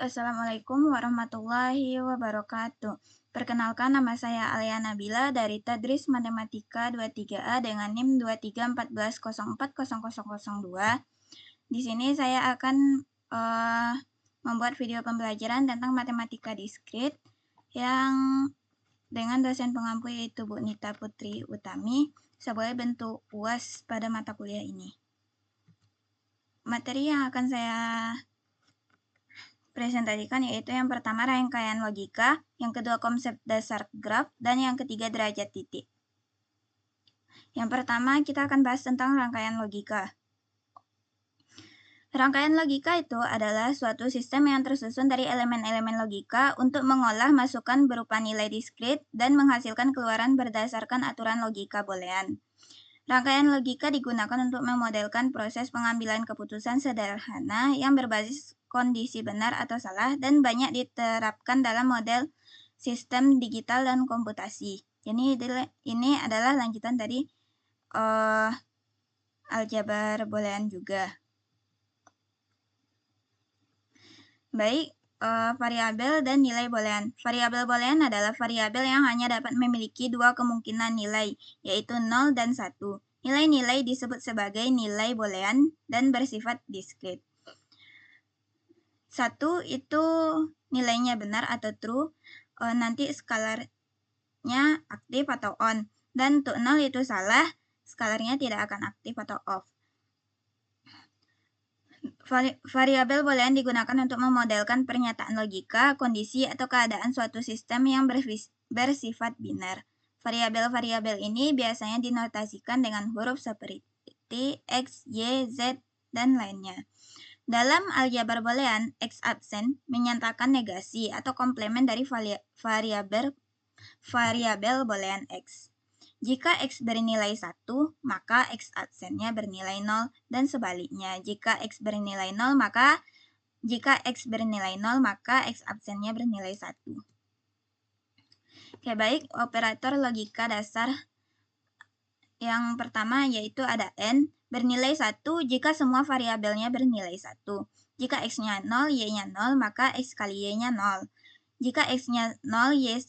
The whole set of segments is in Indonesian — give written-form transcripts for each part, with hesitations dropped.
Assalamualaikum warahmatullahi wabarakatuh. Perkenalkan, nama saya Alia Nabila dari Tadris Matematika 23A dengan NIM 2314040002. Di sini saya akan membuat video pembelajaran tentang matematika diskrit yang dengan dosen pengampu yaitu Bu Nita Putri Utami sebagai bentuk UAS pada mata kuliah ini. Materi yang akan saya presentasikan yaitu yang pertama rangkaian logika, yang kedua konsep dasar graf, dan yang ketiga derajat titik. Yang pertama kita akan bahas tentang rangkaian logika. Rangkaian logika itu adalah suatu sistem yang tersusun dari elemen-elemen logika untuk mengolah masukan berupa nilai diskrit dan menghasilkan keluaran berdasarkan aturan logika boolean. Rangkaian logika digunakan untuk memodelkan proses pengambilan keputusan sederhana yang berbasis kondisi benar atau salah dan banyak diterapkan dalam model sistem digital dan komputasi. Jadi ini adalah lanjutan dari aljabar boolean juga. Baik, variabel dan nilai boolean. Variabel boolean adalah variabel yang hanya dapat memiliki dua kemungkinan nilai, yaitu 0 dan 1. Nilai-nilai disebut sebagai nilai boolean dan bersifat diskrit. 1 itu nilainya benar atau true, nanti skalarnya aktif atau on. Dan untuk 0 itu salah, skalarnya tidak akan aktif atau off. Variabel boolean digunakan untuk memodelkan pernyataan logika, kondisi, atau keadaan suatu sistem yang bersifat biner. Variabel-variabel ini biasanya dinotasikan dengan huruf seperti X, Y, Z, dan lainnya. Dalam aljabar boolean, X absen menyatakan negasi atau komplement dari variabel boolean X. Jika X bernilai 1, maka X absennya bernilai 0, dan sebaliknya. Jika X bernilai 0, maka X absennya bernilai 1. Oke, baik. Operator logika dasar yang pertama yaitu ada N, bernilai 1 jika semua variabelnya bernilai 1. Jika X-nya 0, Y-nya 0, maka X kali Y-nya 0. Jika X-nya 0, Y1,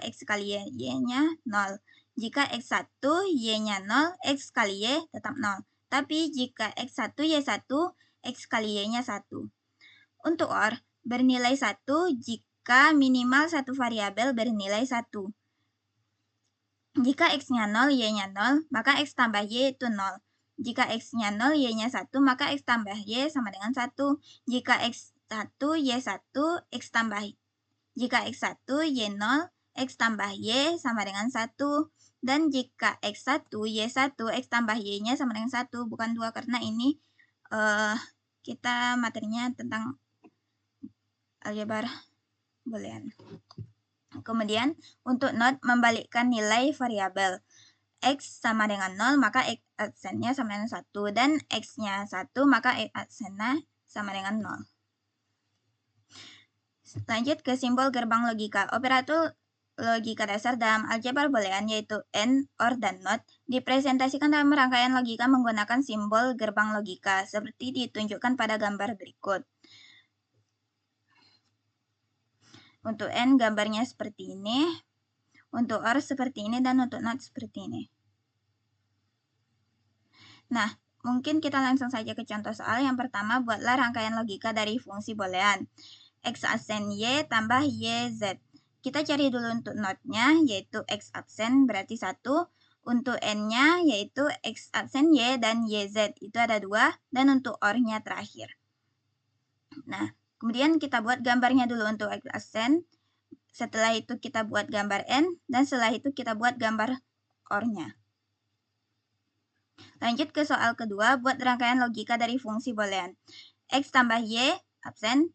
X kali Y-nya 0. Jika X1, Y-nya 0, X kali Y tetap 0. Tapi jika X1, Y1, X kali Y-nya 1. Untuk OR, bernilai 1 jika minimal satu variabel bernilai 1. Jika X-nya 0, Y-nya 0, maka X tambah Y itu 0. Jika X-nya 0, Y-nya 1, maka X tambah Y sama dengan 1. Jika X1, Y1, X tambah Y. Jika X1, Y0, X tambah Y sama dengan 1. Dan jika X1, Y1, X tambah Y-nya sama dengan 1. Bukan 2 karena ini kita materinya tentang aljabar boolean. Kemudian untuk not membalikkan nilai variabel. X sama dengan 0, maka X absennya sama dengan 1. Dan X-nya 1, maka X absennya sama dengan 0. Lanjut ke simbol gerbang logika. Operator logika dasar dalam aljabar boolean yaitu AND, OR, dan NOT dipresentasikan dalam rangkaian logika menggunakan simbol gerbang logika seperti ditunjukkan pada gambar berikut. Untuk AND gambarnya seperti ini, untuk OR seperti ini, dan untuk NOT seperti ini. Nah, mungkin kita langsung saja ke contoh soal. Yang pertama, buatlah rangkaian logika dari fungsi boolean. X absen Y tambah YZ. Kita cari dulu untuk notnya, yaitu X absen berarti 1. Untuk N-nya, yaitu X absen Y dan YZ. Itu ada 2. Dan untuk OR-nya terakhir. Nah, kemudian kita buat gambarnya dulu untuk X absen. Setelah itu kita buat gambar N. Dan setelah itu kita buat gambar OR-nya. Lanjut ke soal kedua, buat rangkaian logika dari fungsi boolean. X tambah Y, absen,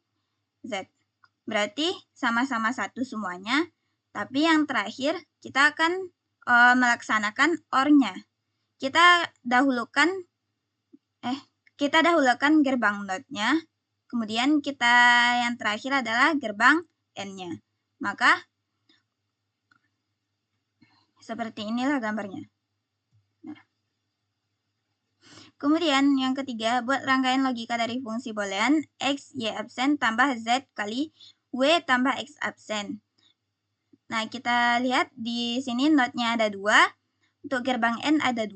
Z. Berarti sama-sama 1 semuanya, tapi yang terakhir kita akan melaksanakan OR-nya. Kita dahulukan gerbang NOT-nya, kemudian yang terakhir adalah gerbang N-nya. Maka seperti inilah gambarnya. Kemudian yang ketiga, buat rangkaian logika dari fungsi boolean X, Y absen tambah Z kali W tambah X absen. Nah, kita lihat di sini notnya ada 2, untuk gerbang N ada 2,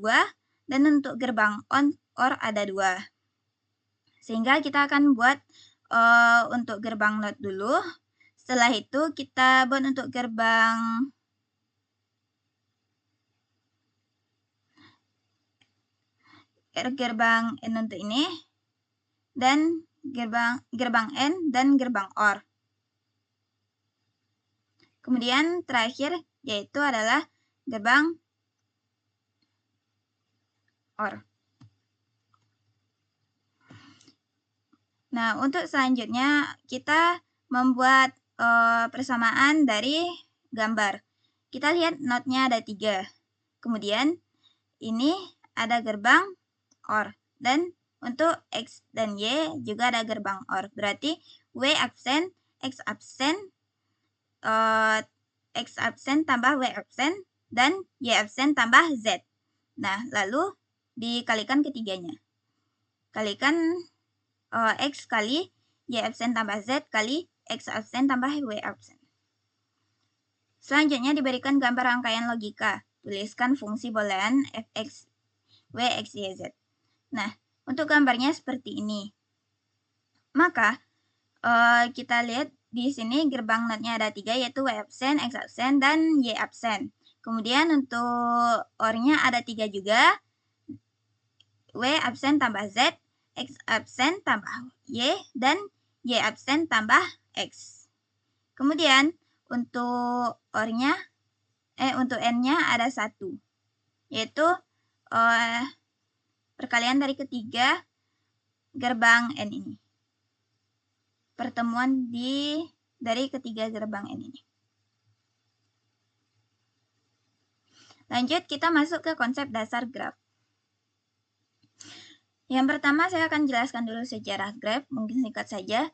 dan untuk gerbang OR ada 2. Sehingga kita akan buat untuk gerbang not dulu. Setelah itu kita buat untuk gerbang N untuk ini, dan gerbang N dan gerbang OR. Kemudian terakhir yaitu adalah gerbang OR. Nah, untuk selanjutnya kita membuat persamaan dari gambar. Kita lihat notnya ada 3. Kemudian ini ada gerbang OR. Dan untuk X dan Y juga ada gerbang OR. Berarti W absen, X absen, X absen tambah W absen, dan Y absen tambah Z. Nah, lalu dikalikan ketiganya. Kalikan X kali Y absen tambah Z kali X absen tambah W absen. Selanjutnya diberikan gambar rangkaian logika. Tuliskan fungsi boolean fx, w, x, y, z. Nah, untuk gambarnya seperti ini. Maka, kita lihat di sini gerbang notnya ada 3, yaitu W absen, X absen, dan Y absen. Kemudian untuk OR-nya ada 3 juga. W absen tambah Z, X absen tambah Y, dan Y absen tambah X. Kemudian untuk OR-nya, untuk N-nya ada 1, yaitu perkalian dari ketiga gerbang N ini. Pertemuan dari ketiga gerbang N ini. Lanjut, kita masuk ke konsep dasar graf. Yang pertama, saya akan jelaskan dulu sejarah graf, mungkin singkat saja.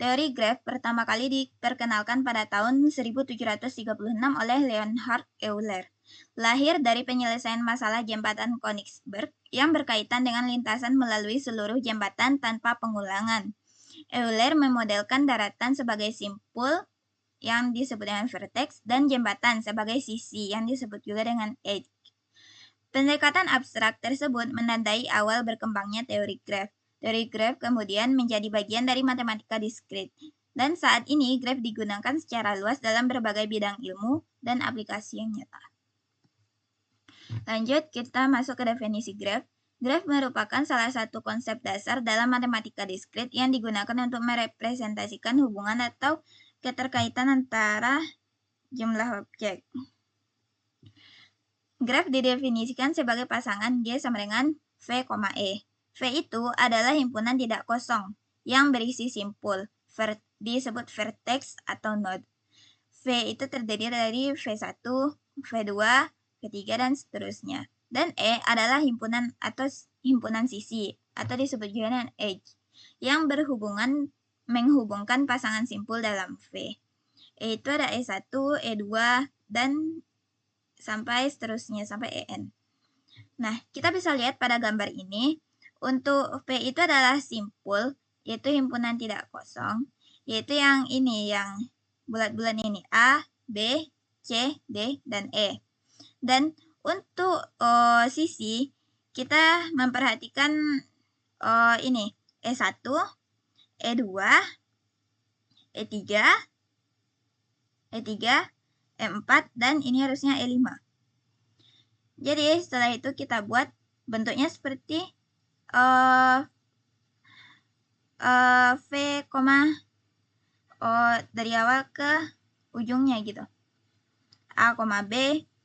Teori graf pertama kali diperkenalkan pada tahun 1736 oleh Leonhard Euler. Lahir dari penyelesaian masalah jembatan Königsberg yang berkaitan dengan lintasan melalui seluruh jembatan tanpa pengulangan. Euler memodelkan daratan sebagai simpul yang disebut dengan vertex dan jembatan sebagai sisi yang disebut juga dengan edge. Pendekatan abstrak tersebut menandai awal berkembangnya teori graf. Teori graf kemudian menjadi bagian dari matematika diskrit. Dan saat ini graf digunakan secara luas dalam berbagai bidang ilmu dan aplikasi yang nyata. Lanjut, kita masuk ke definisi graf. Graf merupakan salah satu konsep dasar dalam matematika diskrit yang digunakan untuk merepresentasikan hubungan atau keterkaitan antara jumlah objek. Graf didefinisikan sebagai pasangan G sama dengan V, E. V itu adalah himpunan tidak kosong yang berisi simpul, disebut vertex atau node. V itu terdiri dari V1, V2, V3, dan seterusnya. Dan E adalah himpunan atau himpunan sisi atau disebut juga dengan edge yang menghubungkan pasangan simpul dalam V. E itu ada E1, E2, dan sampai seterusnya, sampai En. Nah, kita bisa lihat pada gambar ini, untuk V itu adalah simpul, yaitu himpunan tidak kosong, yaitu yang ini, yang bulat-bulat ini, A, B, C, D, dan E. Dan untuk sisi, kita memperhatikan ini, E1, E2, E3, E3, E4, dan ini harusnya E5. Jadi setelah itu kita buat bentuknya seperti V, dari awal ke ujungnya gitu. A, B,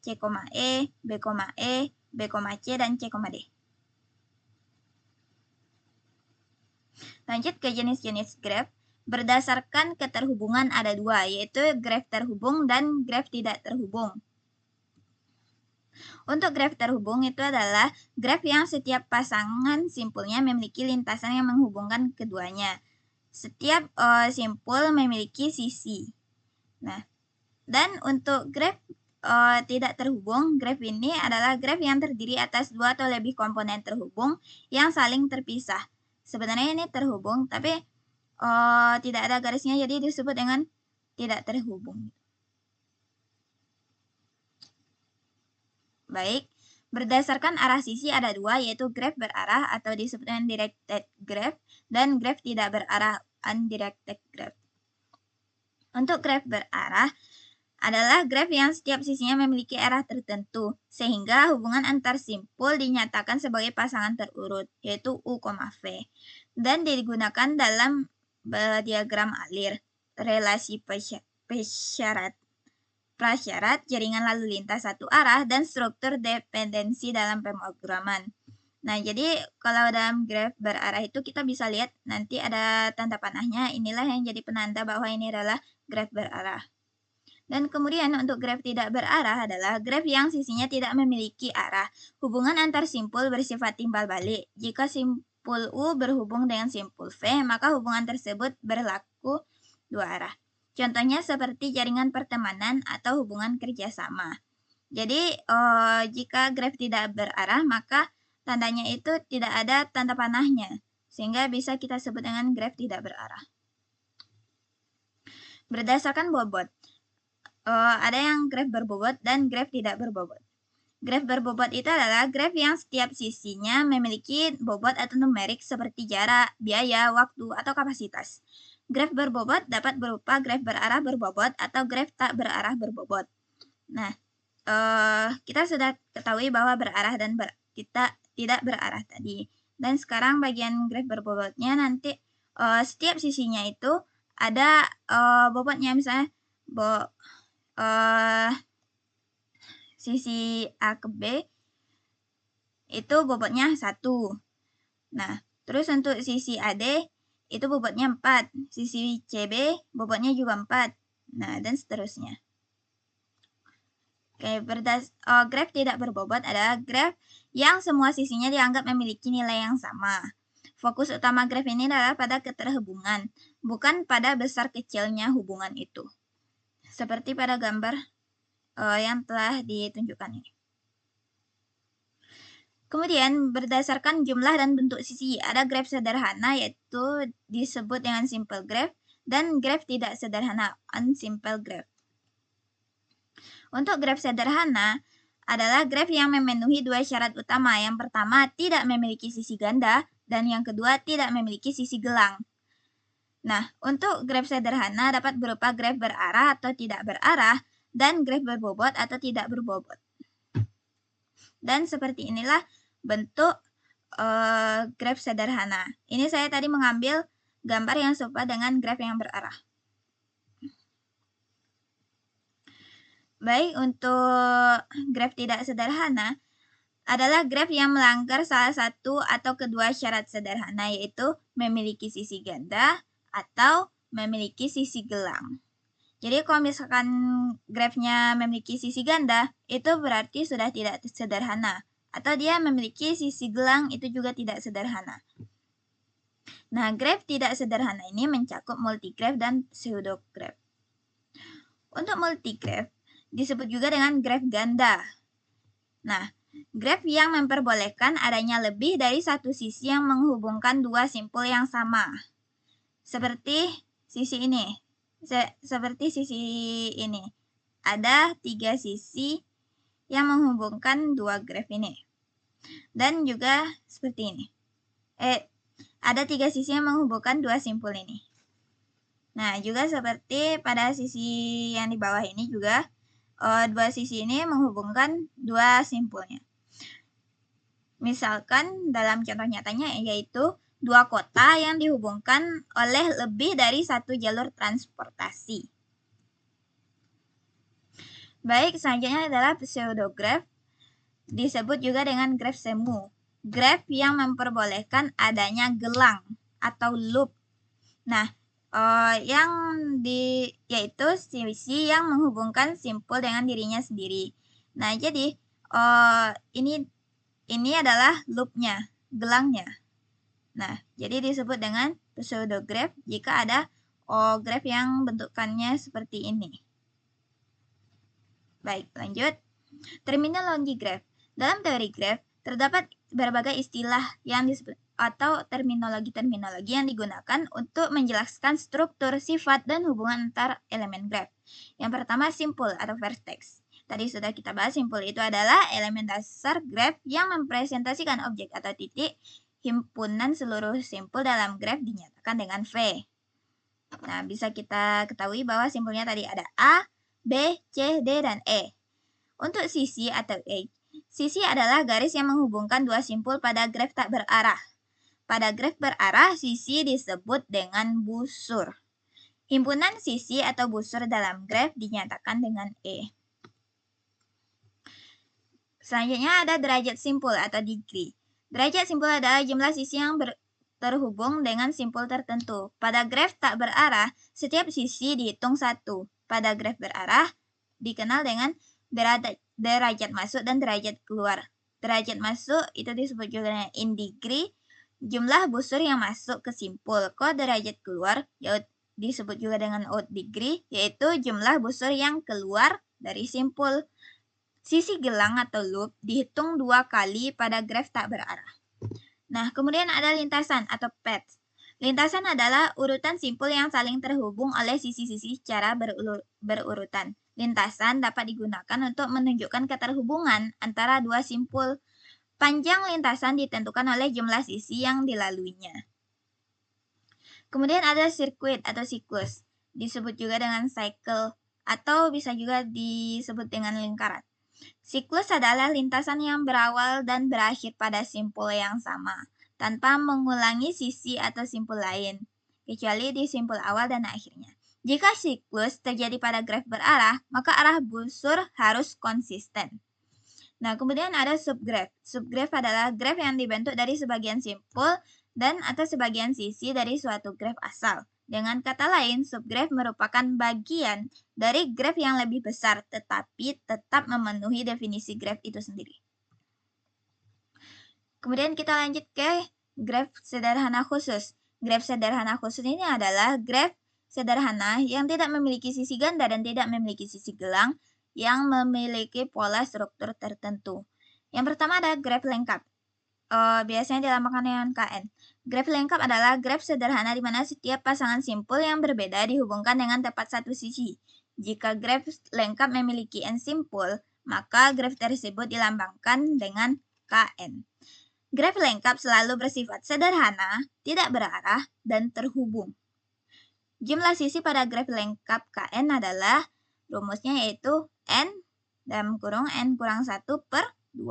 C, E, B, E, B, C, dan C, D. Lanjut ke jenis-jenis graf. Berdasarkan keterhubungan ada 2, yaitu graf terhubung dan graf tidak terhubung. Untuk graf terhubung itu adalah graf yang setiap pasangan simpulnya memiliki lintasan yang menghubungkan keduanya. Setiap simpul memiliki sisi. Nah, dan untuk graf tidak terhubung, graf ini adalah graf yang terdiri atas dua atau lebih komponen terhubung yang saling terpisah. Sebenarnya ini terhubung, tapi tidak ada garisnya, jadi disebut dengan tidak terhubung. Baik, berdasarkan arah sisi ada dua, yaitu graf berarah atau disebut dengan directed graph dan graf tidak berarah undirected graph. Untuk graf berarah adalah graf yang setiap sisinya memiliki arah tertentu, sehingga hubungan antar simpul dinyatakan sebagai pasangan terurut, yaitu U, V, dan digunakan dalam diagram alir, relasi prasyarat, jaringan lalu lintas satu arah, dan struktur dependensi dalam pemrograman. Nah, jadi kalau dalam graf berarah itu kita bisa lihat nanti ada tanda panahnya, inilah yang jadi penanda bahwa ini adalah graf berarah. Dan kemudian untuk graf tidak berarah adalah graf yang sisinya tidak memiliki arah. Hubungan antar simpul bersifat timbal balik. Jika simpul U berhubung dengan simpul V, maka hubungan tersebut berlaku dua arah. Contohnya seperti jaringan pertemanan atau hubungan kerjasama. Jadi, jika graf tidak berarah, maka tandanya itu tidak ada tanda panahnya, sehingga bisa kita sebut dengan graf tidak berarah. Berdasarkan bobot, ada yang graf berbobot dan graf tidak berbobot. Graf berbobot itu adalah graf yang setiap sisinya memiliki bobot atau numerik seperti jarak, biaya, waktu, atau kapasitas. Graf berbobot dapat berupa graf berarah berbobot atau graf tak berarah berbobot. Nah, kita sudah ketahui bahwa berarah dan kita tidak berarah tadi. Dan sekarang bagian graf berbobotnya nanti setiap sisinya itu ada bobotnya, misalnya sisi A ke B itu bobotnya 1. Nah, terus untuk sisi AD itu bobotnya 4. Sisi CB bobotnya juga 4. Nah, dan seterusnya. Oke, graf tidak berbobot adalah graf yang semua sisinya dianggap memiliki nilai yang sama. Fokus utama graf ini adalah pada keterhubungan, bukan pada besar kecilnya hubungan itu. Seperti pada gambar yang telah ditunjukkan ini. Kemudian berdasarkan jumlah dan bentuk sisi, ada graf sederhana yaitu disebut dengan simple graph dan graf tidak sederhana unsimple graph. Untuk graf sederhana adalah graf yang memenuhi dua syarat utama. Yang pertama, tidak memiliki sisi ganda dan yang kedua, tidak memiliki sisi gelang. Nah, untuk graf sederhana dapat berupa graf berarah atau tidak berarah dan graf berbobot atau tidak berbobot. Dan seperti inilah bentuk graf sederhana. Ini saya tadi mengambil gambar yang serupa dengan graf yang berarah. Baik, untuk graf tidak sederhana adalah graf yang melanggar salah satu atau kedua syarat sederhana, yaitu memiliki sisi ganda atau memiliki sisi gelang. Jadi kalau misalkan grafnya memiliki sisi ganda, itu berarti sudah tidak sederhana. Atau dia memiliki sisi gelang, itu juga tidak sederhana. Nah, graf tidak sederhana ini mencakup multigraf dan pseudograf. Untuk multigraf disebut juga dengan graf ganda. Nah, graf yang memperbolehkan adanya lebih dari satu sisi yang menghubungkan dua simpul yang sama. Seperti sisi ini. Seperti sisi ini. Ada 3 sisi yang menghubungkan dua graf ini. Dan juga seperti ini. Ada 3 sisi yang menghubungkan dua simpul ini. Nah, juga seperti pada sisi yang di bawah ini juga, dua sisi ini menghubungkan dua simpulnya. Misalkan dalam contoh nyatanya yaitu dua kota yang dihubungkan oleh lebih dari satu jalur transportasi. Baik, selanjutnya adalah pseudograf, disebut juga dengan graf semu. Graf yang memperbolehkan adanya gelang atau loop. Nah, yaitu sisi yang menghubungkan simpul dengan dirinya sendiri. Nah, jadi ini adalah loopnya, gelangnya. Nah, jadi disebut dengan pseudograf jika ada graf yang bentukannya seperti ini. Baik, lanjut. Terminologi graf. Dalam teori graf, terdapat berbagai istilah yang disebut atau terminologi-terminologi yang digunakan untuk menjelaskan struktur, sifat, dan hubungan antar elemen graf. Yang pertama, simpul atau vertex. Tadi sudah kita bahas, simpul itu adalah elemen dasar graf yang mempresentasikan objek atau titik. Himpunan seluruh simpul dalam graf dinyatakan dengan V. Nah, bisa kita ketahui bahwa simpulnya tadi ada A, B, C, D, dan E. Untuk sisi atau edge, sisi adalah garis yang menghubungkan dua simpul pada graf tak berarah. Pada graf berarah, sisi disebut dengan busur. Himpunan sisi atau busur dalam graf dinyatakan dengan E. Selanjutnya ada derajat simpul atau degree. Derajat simpul adalah jumlah sisi yang terhubung dengan simpul tertentu. Pada graf tak berarah, setiap sisi dihitung satu. Pada graf berarah, dikenal dengan derajat masuk dan derajat keluar. Derajat masuk itu disebut juga dengan in degree, jumlah busur yang masuk ke simpul. Kalau derajat keluar disebut juga dengan out degree, yaitu jumlah busur yang keluar dari simpul. Sisi gelang atau loop dihitung 2 kali pada graf tak berarah. Nah, kemudian ada lintasan atau paths. Lintasan adalah urutan simpul yang saling terhubung oleh sisi-sisi secara berurutan. Lintasan dapat digunakan untuk menunjukkan keterhubungan antara dua simpul. Panjang lintasan ditentukan oleh jumlah sisi yang dilaluinya. Kemudian ada sirkuit atau siklus, disebut juga dengan cycle atau bisa juga disebut dengan lingkaran. Siklus adalah lintasan yang berawal dan berakhir pada simpul yang sama, tanpa mengulangi sisi atau simpul lain, kecuali di simpul awal dan akhirnya. Jika siklus terjadi pada graf berarah, maka arah busur harus konsisten. Nah, kemudian ada subgraf. Subgraf adalah graf yang dibentuk dari sebagian simpul dan atau sebagian sisi dari suatu graf asal. Dengan kata lain, subgraf merupakan bagian dari graf yang lebih besar, tetapi tetap memenuhi definisi graf itu sendiri. Kemudian kita lanjut ke graf sederhana khusus. Graf sederhana khusus ini adalah graf sederhana yang tidak memiliki sisi ganda dan tidak memiliki sisi gelang, yang memiliki pola struktur tertentu. Yang pertama ada graf lengkap. Biasanya dilambangkan dengan KN. Graf lengkap adalah graf sederhana di mana setiap pasangan simpul yang berbeda dihubungkan dengan tepat satu sisi. Jika graf lengkap memiliki n simpul, maka graf tersebut dilambangkan dengan KN. Graf lengkap selalu bersifat sederhana, tidak berarah, dan terhubung. Jumlah sisi pada graf lengkap KN adalah rumusnya yaitu N dalam kurung N kurang 1 per 2.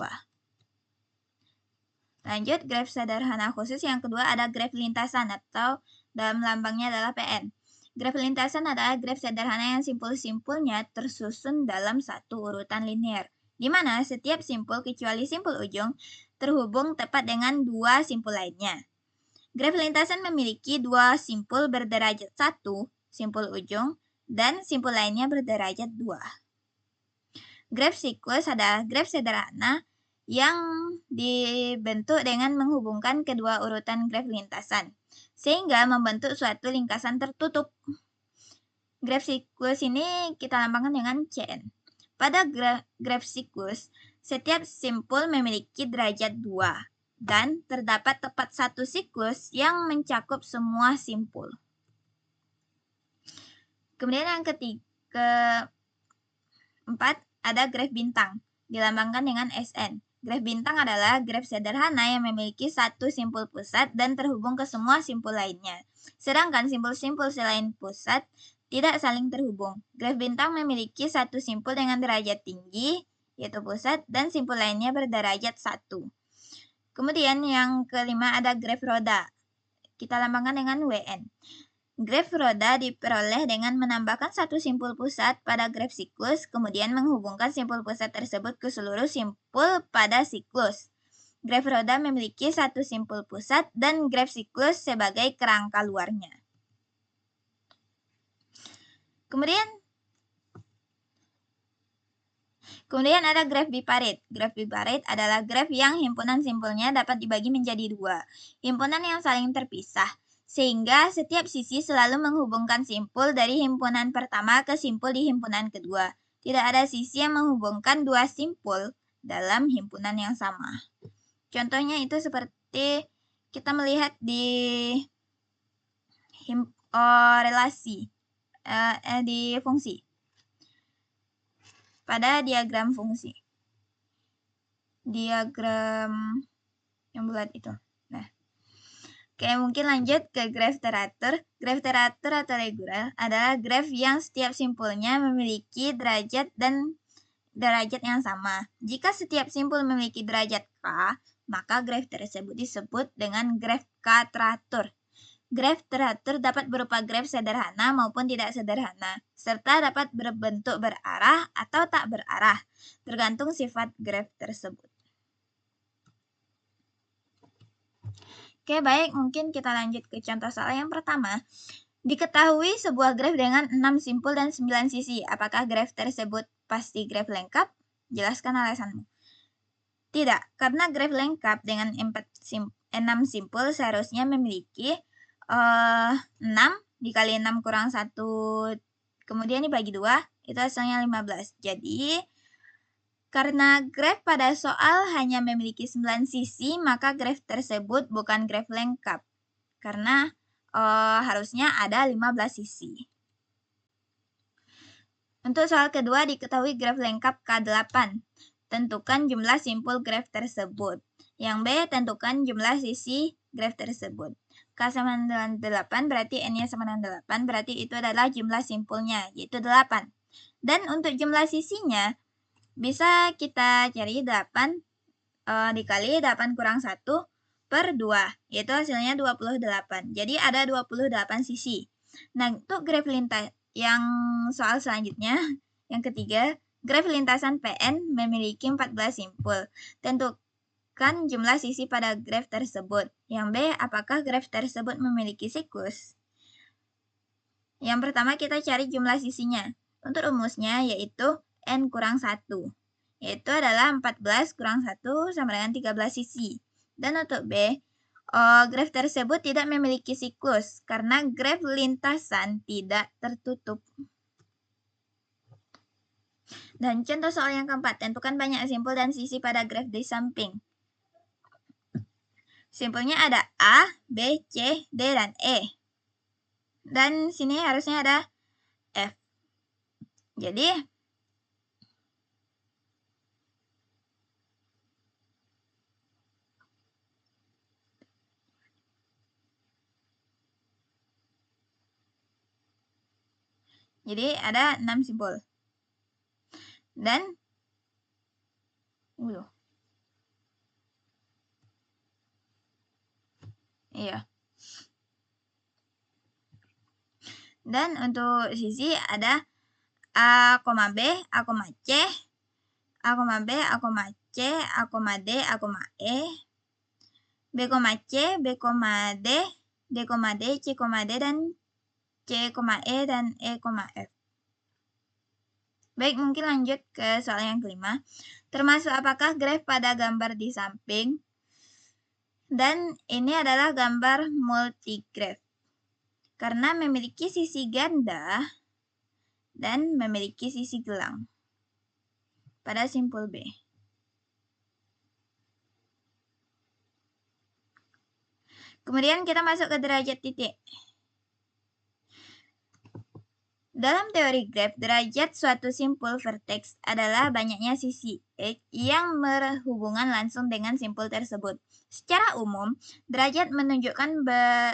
Lanjut, graf sederhana khusus yang kedua ada graf lintasan atau dalam lambangnya adalah PN. Graf lintasan adalah graf sederhana yang simpul-simpulnya tersusun dalam satu urutan linear, di mana setiap simpul kecuali simpul ujung terhubung tepat dengan dua simpul lainnya. Graf lintasan memiliki dua simpul berderajat 1, simpul ujung, dan simpul lainnya berderajat 2. Graf siklus adalah graf sederhana yang dibentuk dengan menghubungkan kedua urutan graf lintasan, sehingga membentuk suatu lingkaran tertutup. Graf siklus ini kita lambangkan dengan Cn. Pada graf siklus, setiap simpul memiliki derajat 2, dan terdapat tepat satu siklus yang mencakup semua simpul. Kemudian yang keempat ada graf bintang, dilambangkan dengan Sn. Graf bintang adalah graf sederhana yang memiliki satu simpul pusat dan terhubung ke semua simpul lainnya. Sedangkan simpul-simpul selain pusat tidak saling terhubung. Graf bintang memiliki satu simpul dengan derajat tinggi, yaitu pusat, dan simpul lainnya berderajat 1. Kemudian yang kelima ada graf roda. Kita lambangkan dengan Wn. Graf roda diperoleh dengan menambahkan satu simpul pusat pada graf siklus, kemudian menghubungkan simpul pusat tersebut ke seluruh simpul pada siklus. Graf roda memiliki satu simpul pusat dan graf siklus sebagai kerangka luarnya. Kemudian ada graf biparit. Graf biparit adalah graf yang himpunan simpulnya dapat dibagi menjadi 2. Himpunan yang saling terpisah, sehingga setiap sisi selalu menghubungkan simpul dari himpunan pertama ke simpul di himpunan kedua. tidak ada sisi yang menghubungkan dua simpul dalam himpunan yang sama. Contohnya itu seperti kita melihat di relasi di fungsi pada diagram fungsi, diagram yang bulat itu. Nah, oke, mungkin lanjut ke graf teratur. Graf teratur atau regular adalah graf yang setiap simpulnya memiliki derajat dan derajat yang sama. Jika setiap simpul memiliki derajat K, maka graf tersebut disebut dengan graf K teratur. Graf teratur dapat berupa graf sederhana maupun tidak sederhana, serta dapat berbentuk berarah atau tak berarah, tergantung sifat graf tersebut. Oke, baik, mungkin kita lanjut ke contoh soal yang pertama. Diketahui sebuah graf dengan 6 simpul dan 9 sisi. Apakah graf tersebut pasti graf lengkap? Jelaskan alasanmu. Tidak, karena graf lengkap dengan 6 simpul seharusnya memiliki 6 dikali 6 kurang 1, kemudian dibagi 2, itu hasilnya 15. Jadi, karena graf pada soal hanya memiliki 9 sisi, maka graf tersebut bukan graf lengkap. Karena harusnya ada 15 sisi. Untuk soal kedua, diketahui graf lengkap K8. Tentukan jumlah simpul graf tersebut. Yang B, tentukan jumlah sisi graf tersebut. K sama dengan 8, berarti N-nya sama dengan 8, berarti itu adalah jumlah simpulnya, yaitu 8. Dan untuk jumlah sisinya, bisa kita cari 8 dikali 8 kurang 1 per 2, yaitu hasilnya 28. Jadi ada 28 sisi. Nah, untuk graf lintas yang soal selanjutnya, yang ketiga, graf lintasan PN memiliki 14 simpul. Tentukan jumlah sisi pada graf tersebut. Yang B, apakah graf tersebut memiliki siklus? Yang pertama kita cari jumlah sisinya. Untuk rumusnya yaitu N kurang 1. Yaitu adalah 14 kurang 1 sama dengan 13 sisi. Dan untuk B, graf tersebut tidak memiliki siklus karena graf lintasan tidak tertutup. Dan contoh soal yang keempat, tentukan banyak simpul dan sisi pada graf di samping. Simpulnya ada A, B, C, D, dan E. Dan sini harusnya ada F. Jadi, ada 6 simpul. Dan iya. Dan untuk sisi ada A, B, A, C, A, B, A, C, A, D, A, E, B, C, B, D, D, D, C, D, dan C, E, dan E, F. Baik, mungkin lanjut ke soal yang kelima. Termasuk apakah graf pada gambar di samping? Dan ini adalah gambar multigraf. Karena memiliki sisi ganda dan memiliki sisi gelang pada simpul B. Kemudian kita masuk ke derajat titik. Dalam teori graf, derajat suatu simpul vertex adalah banyaknya sisi X yang berhubungan langsung dengan simpul tersebut. Secara umum, derajat menunjukkan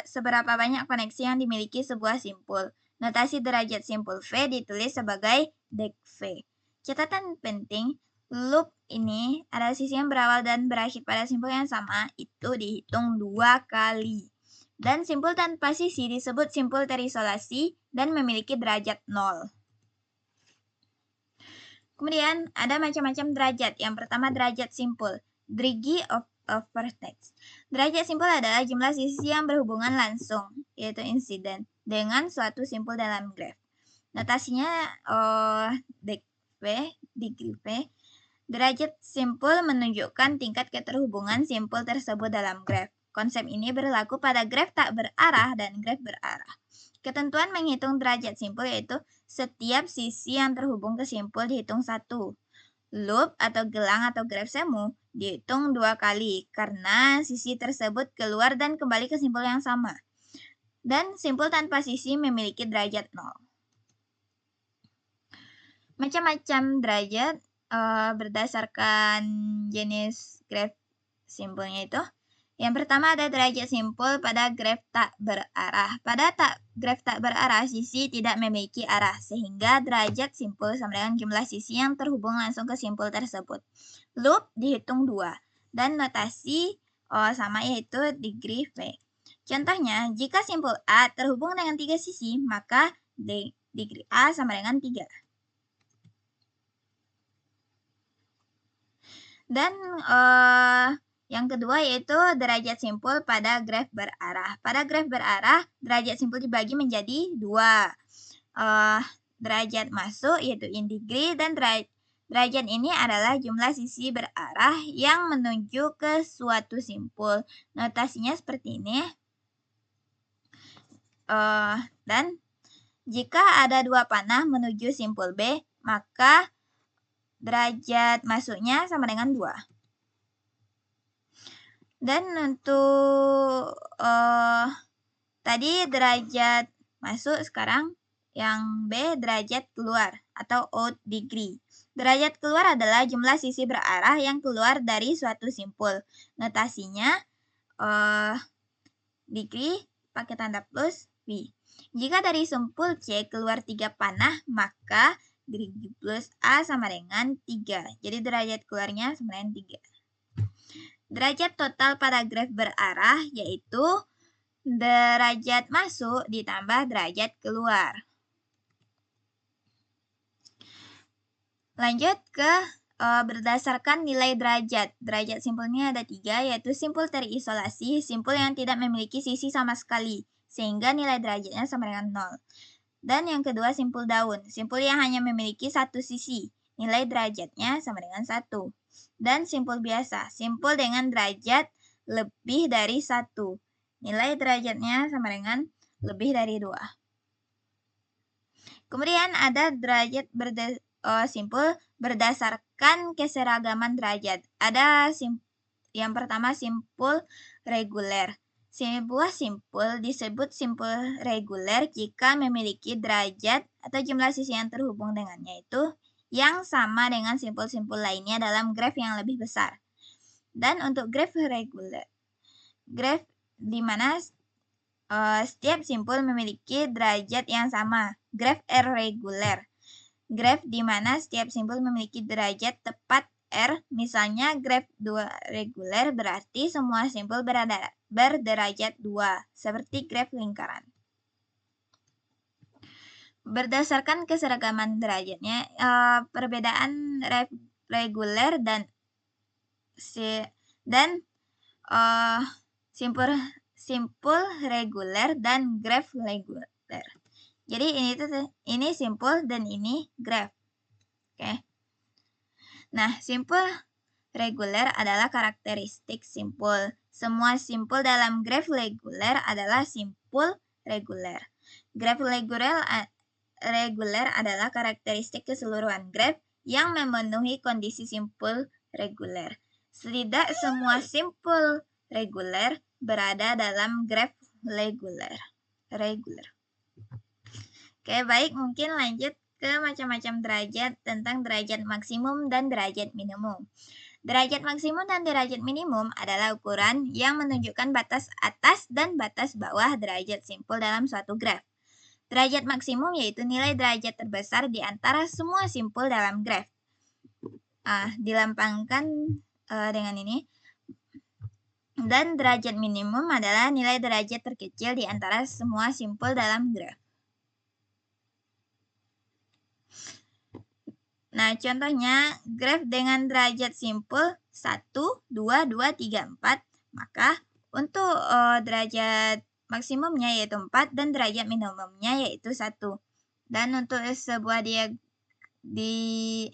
seberapa banyak koneksi yang dimiliki sebuah simpul. Notasi derajat simpul V ditulis sebagai deg V. Catatan penting, loop ini ada sisi yang berawal dan berakhir pada simpul yang sama, itu dihitung 2 kali. Dan simpul tanpa sisi disebut simpul terisolasi dan memiliki derajat 0. Kemudian ada macam-macam derajat. Yang pertama derajat simpul, degree of vertex. Derajat simpul adalah jumlah sisi yang berhubungan langsung, yaitu insiden, dengan suatu simpul dalam graf. Notasinya degree V. Derajat simpul menunjukkan tingkat keterhubungan simpul tersebut dalam graf. Konsep ini berlaku pada graf tak berarah dan graf berarah. Ketentuan menghitung derajat simpul yaitu setiap sisi yang terhubung ke simpul dihitung 1. Loop atau gelang atau graf semu dihitung 2 kali karena sisi tersebut keluar dan kembali ke simpul yang sama. Dan simpul tanpa sisi memiliki derajat 0. Macam-macam derajat berdasarkan jenis graf simpulnya itu. Yang pertama ada derajat simpul pada graf tak berarah. Pada graf tak berarah, sisi tidak memiliki arah, sehingga derajat simpul sama dengan jumlah sisi yang terhubung langsung ke simpul tersebut. Loop dihitung 2, dan notasi sama yaitu degree V. Contohnya, jika simpul A terhubung dengan 3 sisi, maka degree A sama dengan 3. Dan yang kedua yaitu derajat simpul pada graf berarah. Pada graf berarah, derajat simpul dibagi menjadi 2. Derajat masuk yaitu in degree, dan derajat ini adalah jumlah sisi berarah yang menuju ke suatu simpul. Notasinya seperti ini. Dan jika ada 2 panah menuju simpul B, maka derajat masuknya sama dengan 2. Dan untuk tadi derajat masuk, sekarang yang B derajat keluar atau out degree. Derajat keluar adalah jumlah sisi berarah yang keluar dari suatu simpul. Notasinya degree pakai tanda plus V. Jika dari simpul C keluar 3 panah, maka degree plus A sama dengan 3. Jadi derajat keluarnya sama dengan 3. Derajat total pada graf berarah yaitu derajat masuk ditambah derajat keluar. Lanjut ke berdasarkan nilai derajat. Derajat simpulnya ada 3, yaitu simpul terisolasi, simpul yang tidak memiliki sisi sama sekali, sehingga nilai derajatnya sama dengan 0. Dan yang kedua simpul daun, simpul yang hanya memiliki satu sisi, nilai derajatnya sama dengan 1. Dan simpul biasa, simpul dengan derajat lebih dari 1. Nilai derajatnya sama dengan lebih dari 2. Kemudian ada derajat simpul berdasarkan keseragaman derajat. Ada yang pertama simpul reguler. Sebuah simpul disebut simpul reguler jika memiliki derajat atau jumlah sisi yang terhubung dengannya itu yang sama dengan simpul-simpul lainnya dalam graf yang lebih besar. Dan untuk graf reguler, graf di mana setiap simpul memiliki derajat yang sama. Graf reguler, graf di mana setiap simpul memiliki derajat tepat R. Misalnya graf 2 reguler berarti semua simpul berderajat 2, seperti graf lingkaran. Berdasarkan keseragaman derajatnya, perbedaan reguler dan simpul reguler dan graf reguler. Jadi ini simpul dan ini graf. Oke. Nah, simpul reguler adalah karakteristik simpul. Semua simpul dalam graf reguler adalah simpul reguler. Graf reguler adalah karakteristik keseluruhan graf yang memenuhi kondisi simpul reguler. Tidak semua simpul reguler berada dalam graf reguler. Oke, baik, mungkin lanjut ke macam-macam derajat tentang derajat maksimum dan derajat minimum. Derajat maksimum dan derajat minimum adalah ukuran yang menunjukkan batas atas dan batas bawah derajat simpul dalam suatu graf. Derajat maksimum yaitu nilai derajat terbesar di antara semua simpul dalam graf. Dilambangkan dengan ini. Dan derajat minimum adalah nilai derajat terkecil di antara semua simpul dalam graf. Nah, contohnya graf dengan derajat simpul 1, 2, 2, 3, 4. Maka untuk derajat maksimumnya yaitu 4 dan derajat minimumnya yaitu 1. Dan untuk sebuah di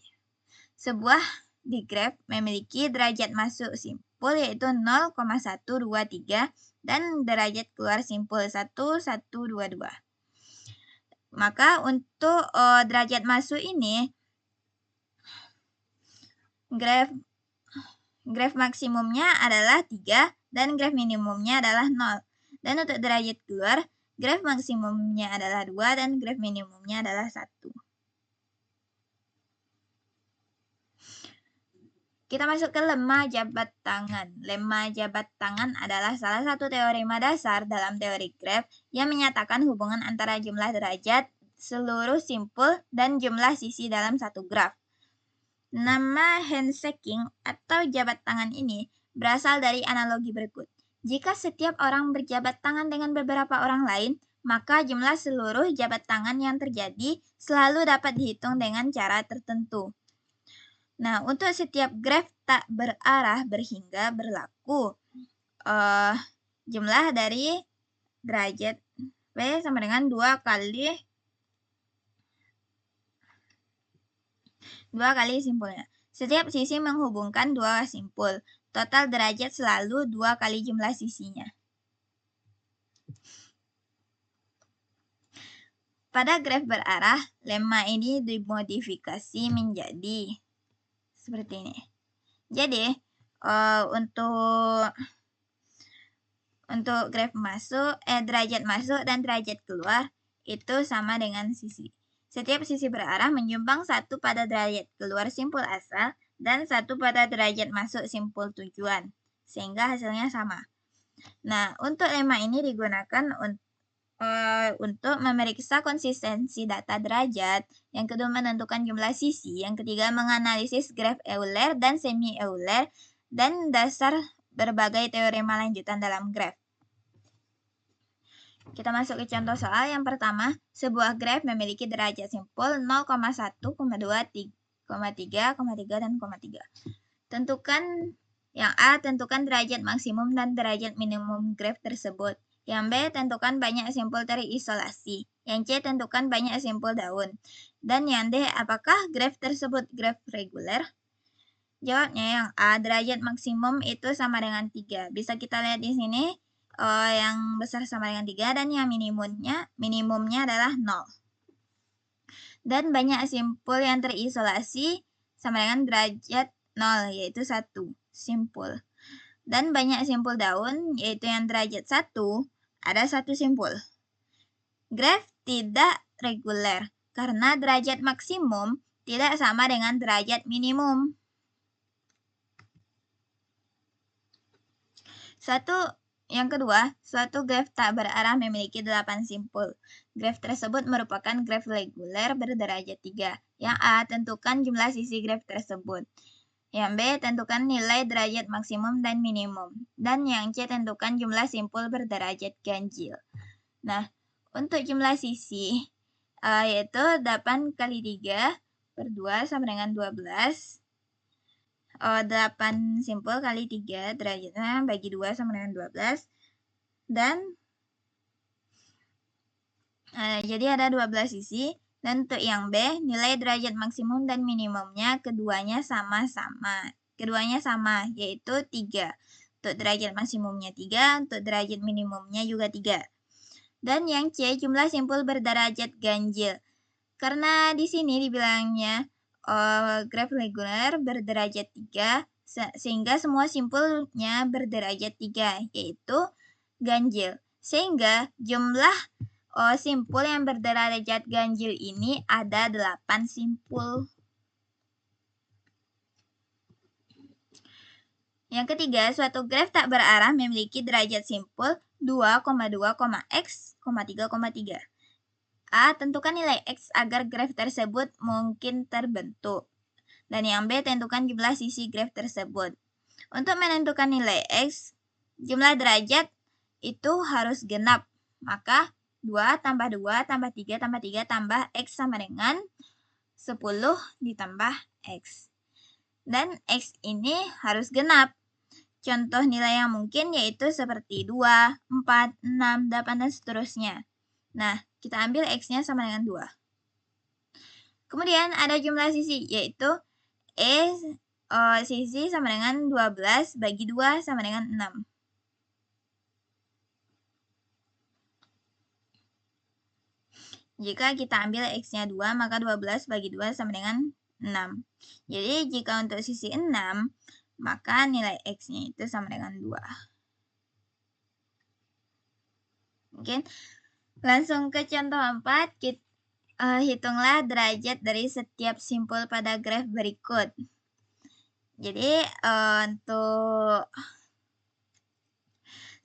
graf memiliki derajat masuk simpul yaitu 0,123 dan derajat keluar simpul 1,122. Maka untuk derajat masuk ini graf maksimumnya adalah 3 dan graf minimumnya adalah 0. Dan untuk derajat keluar, graf maksimumnya adalah 2 dan graf minimumnya adalah 1. Kita masuk ke lemma jabat tangan. Lemma jabat tangan adalah salah satu teorema dasar dalam teori graf yang menyatakan hubungan antara jumlah derajat, seluruh simpul, dan jumlah sisi dalam satu graf. Nama handshaking atau jabat tangan ini berasal dari analogi berikut. Jika setiap orang berjabat tangan dengan beberapa orang lain, maka jumlah seluruh jabat tangan yang terjadi selalu dapat dihitung dengan cara tertentu. Nah, untuk setiap graf tak berarah berhingga berlaku jumlah dari derajat V sama dengan 2 kali simpulnya. Setiap sisi menghubungkan 2 simpul. Total derajat selalu 2 kali jumlah sisinya. Pada graf berarah, lemma ini dimodifikasi menjadi seperti ini. Jadi, untuk graf derajat masuk dan derajat keluar itu sama dengan sisi. Setiap sisi berarah menyumbang 1 pada derajat keluar simpul asal dan 1 pada derajat masuk simpul tujuan, sehingga hasilnya sama. Nah, untuk lemma ini digunakan untuk memeriksa konsistensi data derajat, yang kedua menentukan jumlah sisi, yang ketiga menganalisis graf Euler dan semi-Euler, dan dasar berbagai teorema lanjutan dalam graf. Kita masuk ke contoh soal yang pertama. Sebuah graf memiliki derajat simpul 0,1, 2, 3, 3, dan 3. Tentukan yang A, tentukan derajat maksimum dan derajat minimum graf tersebut. Yang B, tentukan banyak simpul terisolasi. Yang C, tentukan banyak simpul daun. Dan yang D, apakah graf tersebut graf reguler? Jawabnya yang A, derajat maksimum itu sama dengan 3. Bisa kita lihat di sini, yang besar sama dengan 3 dan yang minimumnya adalah 0. Dan banyak simpul yang terisolasi sama dengan derajat 0, yaitu 1 simpul. Dan banyak simpul daun, yaitu yang derajat 1, ada 1 simpul. Graf tidak reguler, karena derajat maksimum tidak sama dengan derajat minimum. Yang kedua, suatu graf tak berarah memiliki 8 simpul. Graf tersebut merupakan graf reguler berderajat 3. Yang A, tentukan jumlah sisi graf tersebut. Yang B, tentukan nilai derajat maksimum dan minimum. Dan yang C, tentukan jumlah simpul berderajat ganjil. Nah, untuk jumlah sisi, yaitu 8 kali 3 per 2 sama dengan 12. 8 simpul kali 3 derajatnya bagi 2 sama dengan 12. Dan jadi ada 12 sisi. Dan untuk yang B, nilai derajat maksimum dan minimumnya keduanya sama, yaitu 3. Untuk derajat maksimumnya 3, untuk derajat minimumnya juga 3. Dan yang C, jumlah simpul berderajat ganjil. Karena di sini dibilangnya graf reguler berderajat 3, sehingga semua simpulnya berderajat 3, yaitu ganjil. Sehingga jumlah simpul yang berderajat ganjil ini ada 8 simpul. Yang ketiga, suatu graf tak berarah memiliki derajat simpul 2,2,x, 3,3. A, tentukan nilai X agar graf tersebut mungkin terbentuk. Dan yang B, tentukan jumlah sisi graf tersebut. Untuk menentukan nilai X, jumlah derajat itu harus genap. Maka 2 tambah 2 tambah 3 tambah 3 tambah X sama dengan 10 ditambah X. Dan X ini harus genap. Contoh nilai yang mungkin yaitu seperti 2, 4, 6, 8, dan seterusnya. Nah, kita ambil X-nya sama dengan 2. Kemudian ada jumlah sisi, yaitu sisi sama dengan 12 bagi 2 sama dengan 6. Jika kita ambil X-nya 2, maka 12 bagi 2 sama dengan 6. Jadi, jika untuk sisi 6, maka nilai X-nya itu sama dengan 2. Mungkin langsung ke contoh 4, hitunglah derajat dari setiap simpul pada graf berikut. Jadi, untuk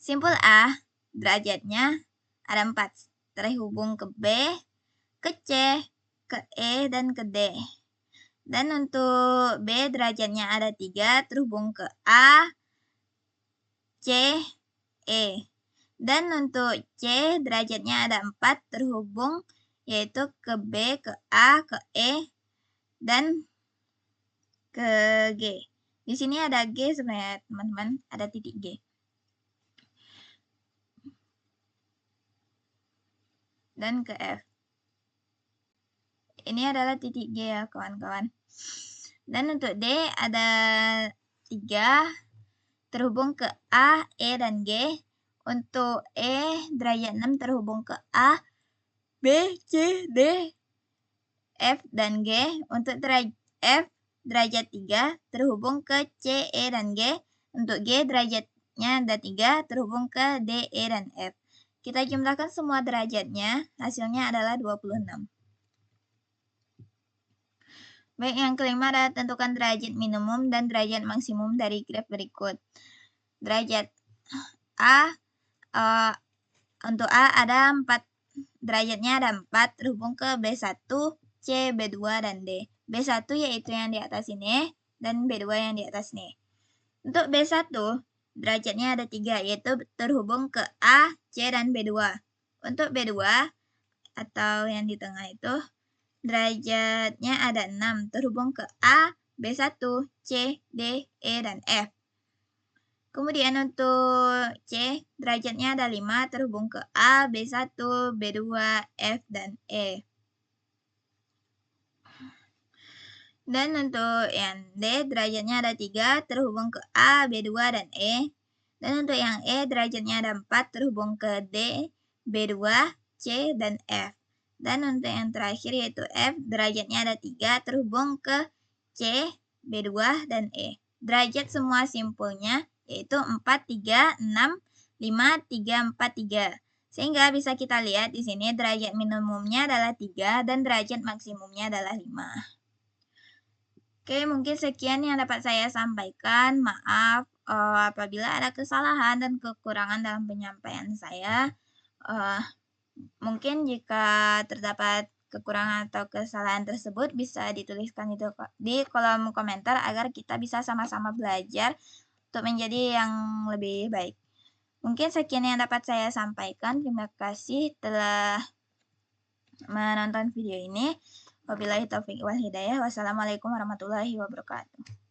simpul A, derajatnya ada 4. Terhubung ke B, ke C, ke E, dan ke D. Dan untuk B derajatnya ada 3, terhubung ke A, C, E. Dan untuk C derajatnya ada 4, terhubung yaitu ke B, ke A, ke E, dan ke G. Di sini ada G sebenarnya teman-teman, ada titik G. Dan ke F. Ini adalah titik G ya kawan-kawan. Dan untuk D ada 3, terhubung ke A, E, dan G. Untuk E derajat 6 terhubung ke A, B, C, D, F, dan G. Untuk F derajat 3 terhubung ke C, E, dan G. Untuk G derajatnya ada 3 terhubung ke D, E, dan F. Kita jumlahkan semua derajatnya, hasilnya adalah 26. Baik, yang kelima adalah tentukan derajat minimum dan derajat maksimum dari graf berikut. Derajat A, untuk A ada 4, derajatnya ada 4, terhubung ke B1, C, B2, dan D. B1 yaitu yang di atas ini, dan B2 yang di atas ini. Untuk B1, derajatnya ada 3, yaitu terhubung ke A, C, dan B2. Untuk B2, atau yang di tengah itu, derajatnya ada 6, terhubung ke A, B1, C, D, E, dan F. Kemudian untuk C, derajatnya ada 5, terhubung ke A, B1, B2, F, dan E. Dan untuk yang D, derajatnya ada 3, terhubung ke A, B2, dan E. Dan untuk yang E, derajatnya ada 4, terhubung ke D, B2, C, dan F. Dan untuk yang terakhir yaitu F, derajatnya ada 3, terhubung ke C, B2, dan E. Derajat semua simpulnya yaitu 4, 3, 6, 5, 3, 4, 3. Sehingga bisa kita lihat di sini derajat minimumnya adalah 3 dan derajat maksimumnya adalah 5. Oke, mungkin sekian yang dapat saya sampaikan. Maaf apabila ada kesalahan dan kekurangan dalam penyampaian saya. Mungkin jika terdapat kekurangan atau kesalahan tersebut bisa dituliskan di kolom komentar agar kita bisa sama-sama belajar untuk menjadi yang lebih baik. Mungkin sekian yang dapat saya sampaikan. Terima kasih telah menonton video ini. Wabillahi taufiq wal hidayah. Wassalamualaikum warahmatullahi wabarakatuh.